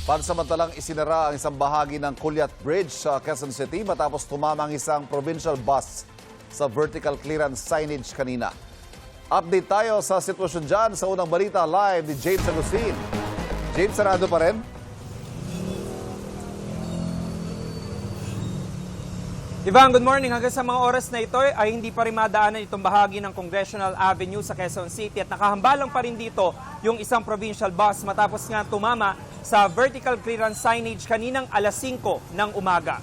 Pansamantalang isinara ang isang bahagi ng Culyat Bridge sa Quezon City matapos tumama ang isang provincial bus sa vertical clearance signage kanina. Update tayo sa sitwasyon dyan sa unang balita live ni James Agustin. James, sarado pa rin? Ivan, good morning. Hanggang sa mga oras na ito ay hindi pa rin madaanan itong bahagi ng Congressional Avenue sa Quezon City at nakahambalang pa rin dito yung isang provincial bus matapos nga tumama sa vertical clearance signage kaninang alas 5 ng umaga.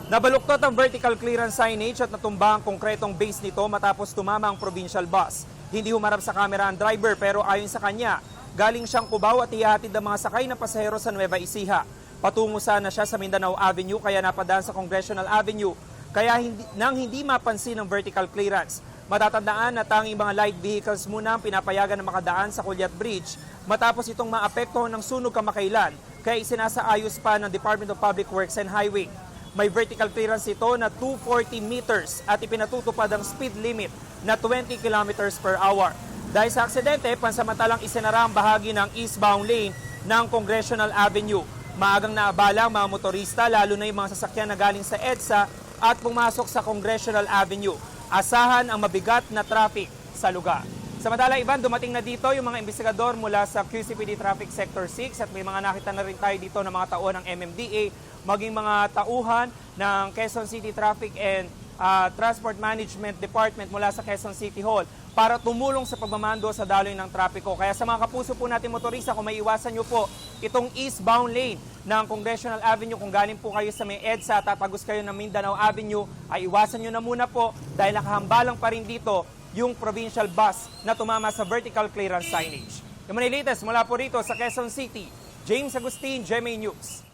Nabaluktot ang vertical clearance signage at natumba ang konkretong base nito matapos tumama ang provincial bus. Hindi humarap sa camera ang driver pero ayon sa kanya, galing siyang Cubao at ihahatid ang mga sakay na pasahero sa Nueva Ecija. Patungo sana siya sa Mindanao Avenue kaya napadaan sa Congressional Avenue. Kaya hindi mapansin ang vertical clearance. Matatandaan na tanging mga light vehicles muna ang pinapayagan na makadaan sa Culyat Bridge matapos itong maapektuhan ng sunog kamakailan kaya isinasaayos pa ng Department of Public Works and Highway. May vertical clearance ito na 240 meters at ipinatutupad ang speed limit na 20 kilometers per hour. Dahil sa aksidente, pansamantalang isinara ang bahagi ng eastbound lane ng Congressional Avenue. Maagang naabala ang mga motorista, lalo na yung mga sasakyan na galing sa EDSA at pumasok sa Congressional Avenue. Asahan ang mabigat na traffic sa lugar. Samantala, Ivan, dumating na dito yung mga investigador mula sa QCPD Traffic Sector 6 at may mga nakita na rin tayo dito ng mga tauhan ng MMDA, maging mga tauhan ng Quezon City Traffic and Transport Management Department mula sa Quezon City Hall para tumulong sa pagmamando sa daloy ng trapiko. Kaya sa mga kapuso po natin motorista, kung may iwasan nyo po itong eastbound lane ng Congressional Avenue, kung galing po kayo sa may EDSA at tatagos kayo ng Mindanao Avenue, ay iwasan nyo na muna po dahil nakahambalang pa rin dito yung provincial bus na tumama sa vertical clearance signage. Yung mga latest mula po rito sa Quezon City, James Agustin, GMA News.